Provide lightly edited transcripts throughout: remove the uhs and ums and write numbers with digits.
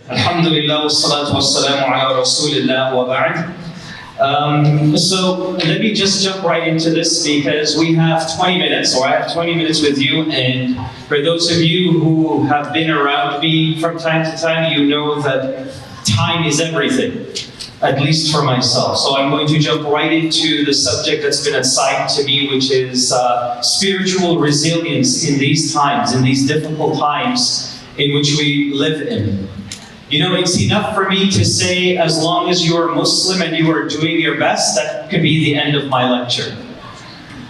Alhamdulillah, wassalatu wassalamu ala rasulillah wa ba'd. So let me just jump right into this because we have 20 minutes, or I have 20 minutes with you, and for those of you who have been around me from time to time, you know that time is everything, at least for myself. So I'm going to jump right into the subject that's been assigned to me, which is spiritual resilience in these times, in these difficult times in which we live in. You know, it's enough for me to say, as long as you are Muslim and you are doing your best, that could be the end of my lecture.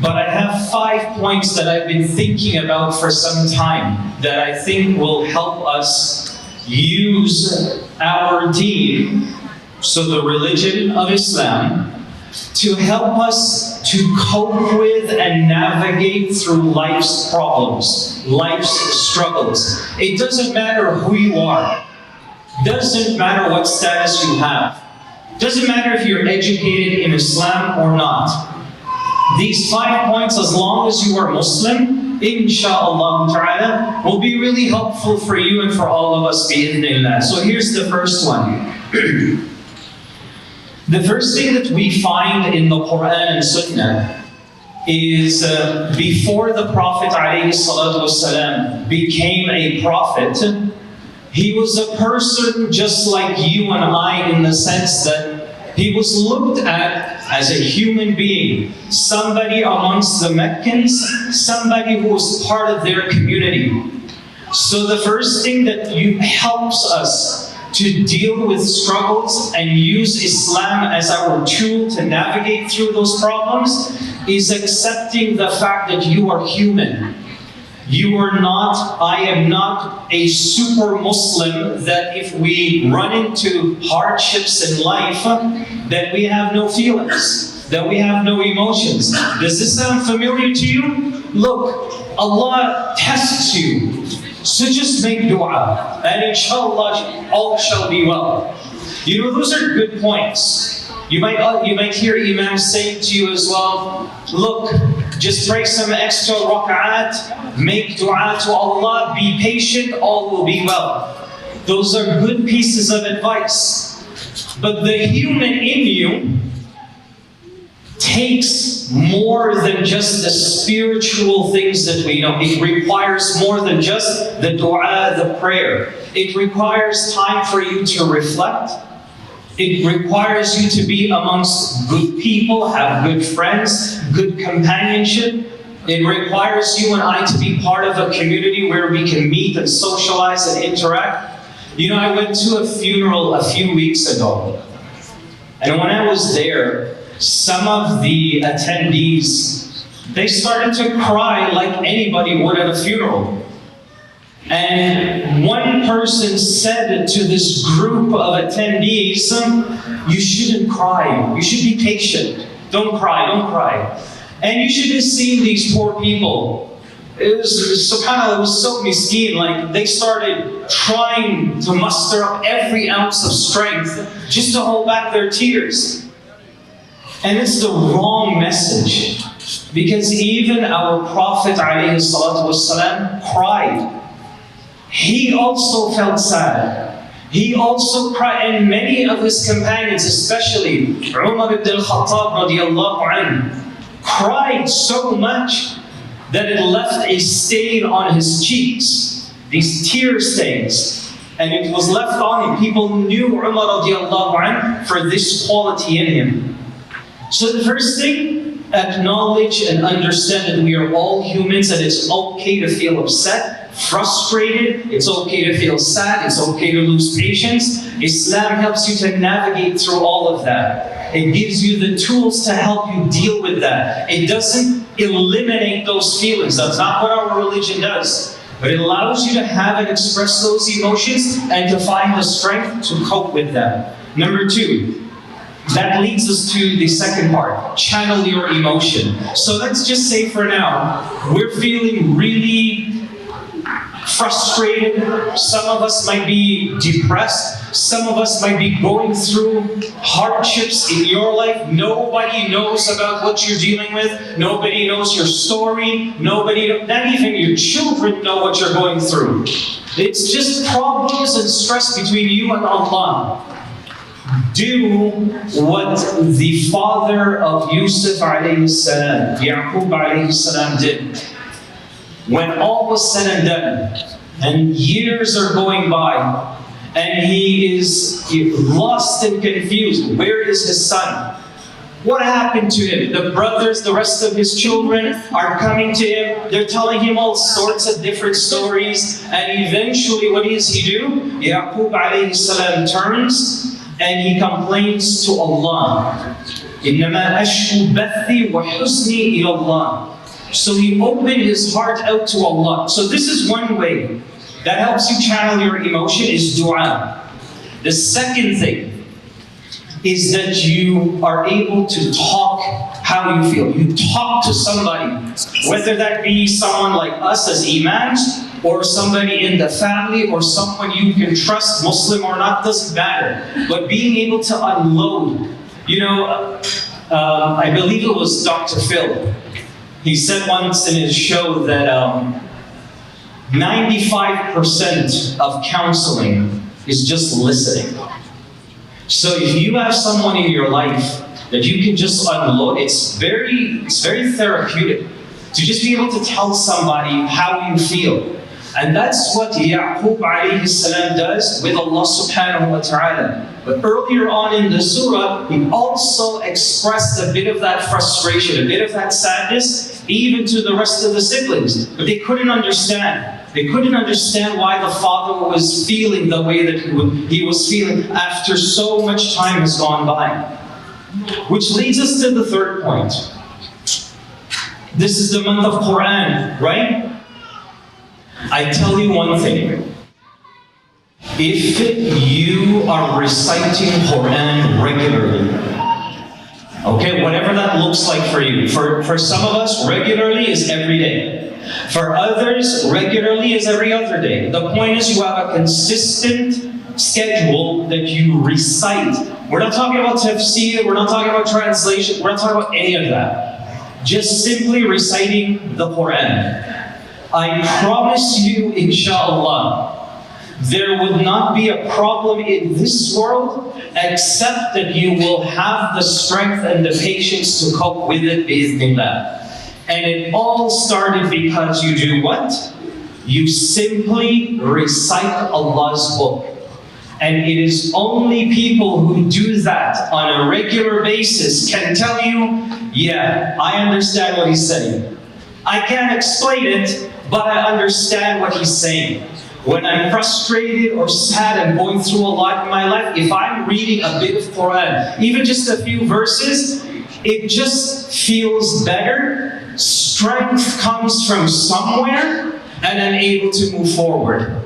But I have 5 points that I've been thinking about for some time that I think will help us use our deen, so the religion of Islam, to help us to cope with and navigate through life's problems, life's struggles. It doesn't matter who you are. Doesn't matter what status you have. Doesn't matter if you're educated in Islam or not. These 5 points, as long as you are Muslim, insha'Allah ta'ala, will be really helpful for you and for all of us, bi'idhnillah. So here's the first one. The first thing that we find in the Quran and Sunnah is before the Prophet ﷺ became a prophet, he was a person just like you and I, in the sense that he was looked at as a human being, somebody amongst the Meccans, somebody who was part of their community. So the first thing that helps us to deal with struggles and use Islam as our tool to navigate through those problems is accepting the fact that you are human. You are not, I am not a super Muslim that if we run into hardships in life, that we have no feelings, that we have no emotions. Does this sound familiar to you? Look, Allah tests you. So just make dua, and inshallah all shall be well. You know, those are good points. You might hear Imam saying to you as well, look, just pray some extra rak'at, make dua to Allah, be patient, all will be well. Those are good pieces of advice. But the human in you takes more than just the spiritual things that we know. It requires more than just the dua, the prayer. It requires time for you to reflect. It requires you to be amongst good people, have good friends, good companionship. It requires you and I to be part of a community where we can meet and socialize and interact. You know, I went to a funeral a few weeks ago. And when I was there, some of the attendees, they started to cry like anybody would at a funeral. And one person said to this group of attendees, you shouldn't cry, you should be patient. Don't cry, don't cry. And you should have seen these poor people. It was, subhanAllah, it was so miskeen, like they started trying to muster up every ounce of strength just to hold back their tears. And it's the wrong message, because even our Prophet ﷺ cried. He also felt sad. He also cried, and many of his companions, especially Umar ibn al-Khattab radiallahu anhu, cried so much that it left a stain on his cheeks, these tear stains. And it was left on him. People knew Umar radiallahu anhu for this quality in him. So the first thing, acknowledge and understand that we are all humans, and it's okay to feel upset, frustrated, it's okay to feel sad, it's okay to lose patience. Islam helps you to navigate through all of that. It gives you the tools to help you deal with that. It doesn't eliminate those feelings. That's not what our religion does. But it allows you to have and express those emotions and to find the strength to cope with them. Number 2, that leads us to the second part, channel your emotion. So let's just say for now, we're feeling really frustrated. Some of us might be depressed. Some of us might be going through hardships in your life. Nobody knows about what you're dealing with. Nobody knows your story. Not even your children know what you're going through. It's just problems and stress between you and Allah. Do what the father of Yusuf alayhi salam, Yaqub alayhi salam, did. When all was said and done, and years are going by, and he is lost and confused. Where is his son? What happened to him? The brothers, the rest of his children are coming to him. They're telling him all sorts of different stories. And eventually, what does he do? Yaqub alayhi salam turns and he complains to Allah. إِنَّمَا أَشْكُو بَثِّي وَحُزْنِي إِلَى اللَّهِ. So he opened his heart out to Allah. So this is one way that helps you channel your emotion, is dua. The second thing is that you are able to talk how you feel. You talk to somebody, whether that be someone like us as imams, or somebody in the family, or someone you can trust, Muslim or not, doesn't matter. But being able to unload. You know, I believe it was Dr. Phil. He said once in his show that 95% of counseling is just listening. So if you have someone in your life that you can just unload, it's very therapeutic to just be able to tell somebody how you feel. And that's what Yaqub alayhi salam does with Allah subhanahu wa ta'ala. But earlier on in the surah, he also expressed a bit of that frustration, a bit of that sadness, even to the rest of the siblings. But they couldn't understand. They couldn't understand why the father was feeling the way that he was feeling after so much time has gone by. Which leads us to the third point. This is the month of Quran, right? I tell you one thing. If you are reciting Quran regularly, okay, whatever that looks like for you. For some of us, regularly is every day. For others, regularly is every other day. The point is you have a consistent schedule that you recite. We're not talking about tafsir, we're not talking about translation, we're not talking about any of that. Just simply reciting the Quran. I promise you, inshallah, there would not be a problem in this world except that you will have the strength and the patience to cope with it, bi'idhnillah. And it all started because you do what? You simply recite Allah's book. And it is only people who do that on a regular basis can tell you, yeah, I understand what he's saying. I can't explain it, but I understand what he's saying. When I'm frustrated or sad and going through a lot in my life, if I'm reading a bit of Quran, even just a few verses, it just feels better. Strength comes from somewhere, and I'm able to move forward.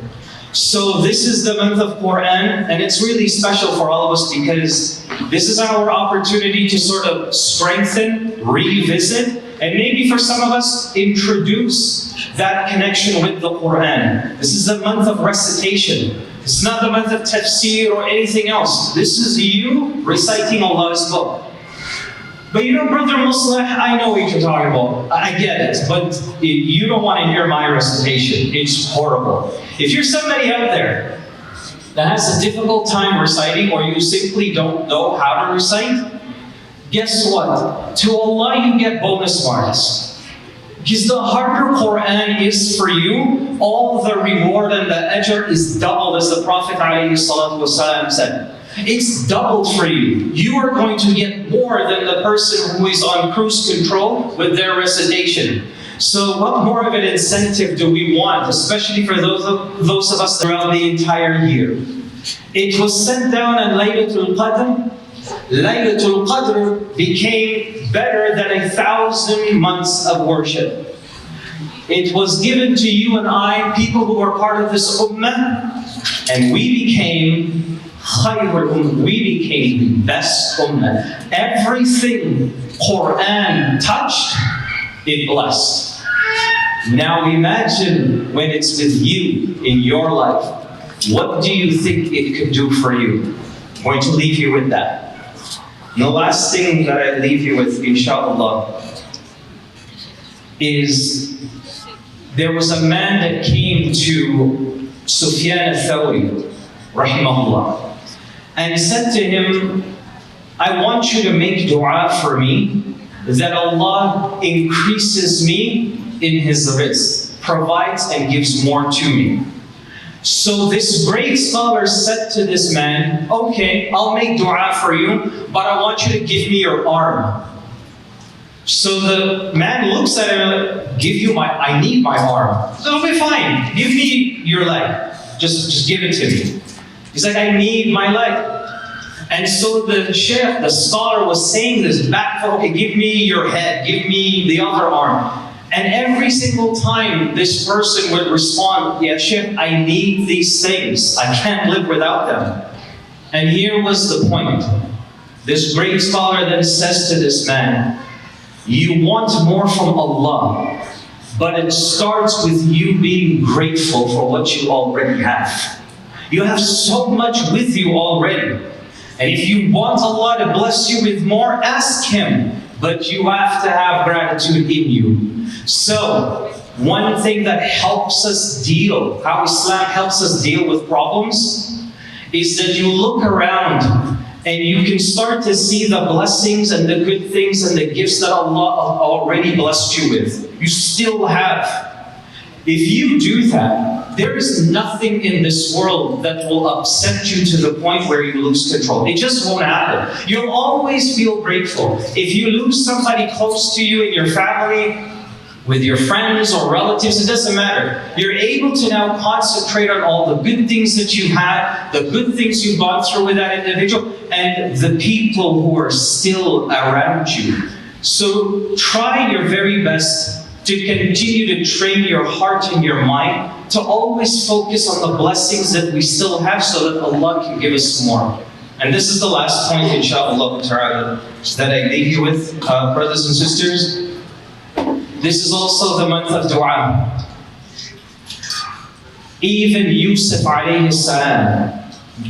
So this is the month of Quran, and it's really special for all of us because this is our opportunity to sort of strengthen, revisit, and maybe for some of us, introduce that connection with the Quran. This is the month of recitation. It's not the month of tafsir or anything else. This is you reciting Allah's book. But you know, Brother Musleh, I know what you're talking about. I get it, but you don't want to hear my recitation. It's horrible. If you're somebody out there that has a difficult time reciting, or you simply don't know how to recite, guess what? To Allah you get bonus marks. Because the harder Quran is for you, all the reward and the ajr is doubled, as the Prophet ﷺ said. It's doubled for you. You are going to get more than the person who is on cruise control with their recitation. So what more of an incentive do we want, especially for those of us throughout the entire year? It was sent down on Laylatul Qadr. Laylatul Qadr became better than 1,000 months of worship. It was given to you and I, people who are part of this ummah, and we became we became the best ummah. Everything Quran touched, it blessed. Now imagine when it's with you in your life. What do you think it could do for you? I'm going to leave you with that. And the last thing that I leave you with, inshallah, is there was a man that came to Sufyan al-Thawri, rahimahullah, and said to him, I want you to make dua for me that Allah increases me in His rizq, provides and gives more to me. So this great scholar said to this man, okay, I'll make dua for you, but I want you to give me your arm. So the man looks at him like, I need my arm. So it'll be fine, give me your leg. Just give it to me. He's like, I need my leg. And so the sheikh, the scholar, was saying this back, okay, give me your head, give me the other arm. And every single time this person would respond, yeah, sheikh, I need these things. I can't live without them. And here was the point. This great scholar then says to this man, you want more from Allah, but it starts with you being grateful for what you already have. You have so much with you already. And if you want Allah to bless you with more, ask Him. But you have to have gratitude in you. So, one thing that helps us deal, how Islam helps us deal with problems, is that you look around and you can start to see the blessings and the good things and the gifts that Allah already blessed you with. You still have. If you do that, there is nothing in this world that will upset you to the point where you lose control. It just won't happen. You'll always feel grateful. If you lose somebody close to you in your family, with your friends or relatives, it doesn't matter. You're able to now concentrate on all the good things that you had, the good things you've gone through with that individual, and the people who are still around you. So try your very best to continue to train your heart and your mind to always focus on the blessings that we still have so that Allah can give us more. And this is the last point, inshaAllah ta'ala, that I leave you with, brothers and sisters. This is also the month of dua. Even Yusuf alayhi salam,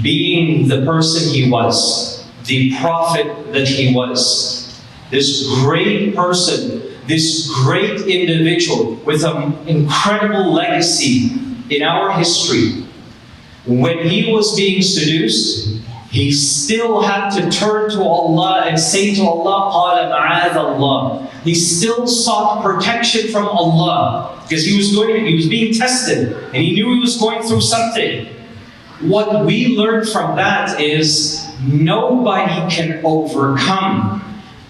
being the person he was, the prophet that he was, this great person, this great individual with an incredible legacy in our history, when he was being seduced, he still had to turn to Allah and say to Allah, قَالَ مَعَاذَ اللَّهِ. He still sought protection from Allah because he was being tested and he knew he was going through something. What we learn from that is nobody can overcome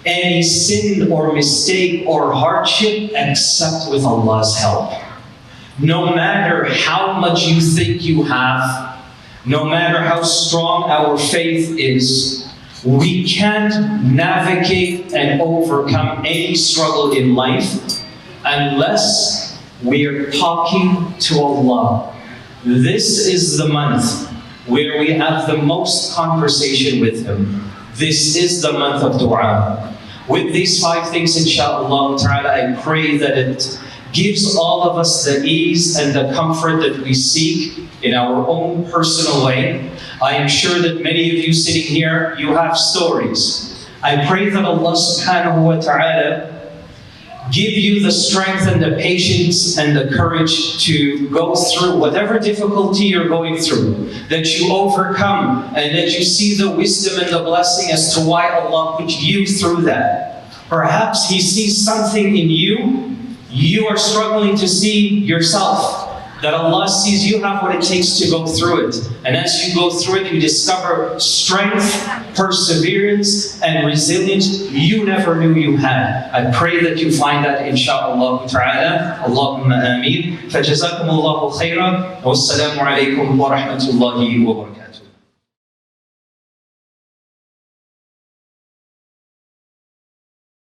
any sin or mistake or hardship except with Allah's help. No matter how much you think you have, no matter how strong our faith is, we can't navigate and overcome any struggle in life unless we are talking to Allah. This is the month where we have the most conversation with Him. This is the month of dua. With these 5 things, inshaAllah ta'ala, I pray that it gives all of us the ease and the comfort that we seek in our own personal way. I am sure that many of you sitting here, you have stories. I pray that Allah subhanahu wa ta'ala give you the strength and the patience and the courage to go through whatever difficulty you're going through, that you overcome and that you see the wisdom and the blessing as to why Allah put you through that. Perhaps He sees something in you are struggling to see yourself, that Allah sees you have what it takes to go through it. And as you go through it, you discover strength, perseverance, and resilience you never knew you had. I pray that you find that, inshaAllah ta'ala. Allahumma ameen. فَجَزَاكُمُ اللَّهُ خَيْرًا وَالسَّلَامُ عَلَيْكُمْ وَرَحْمَةُ اللَّهِ وَبَرَكَاتُهُ.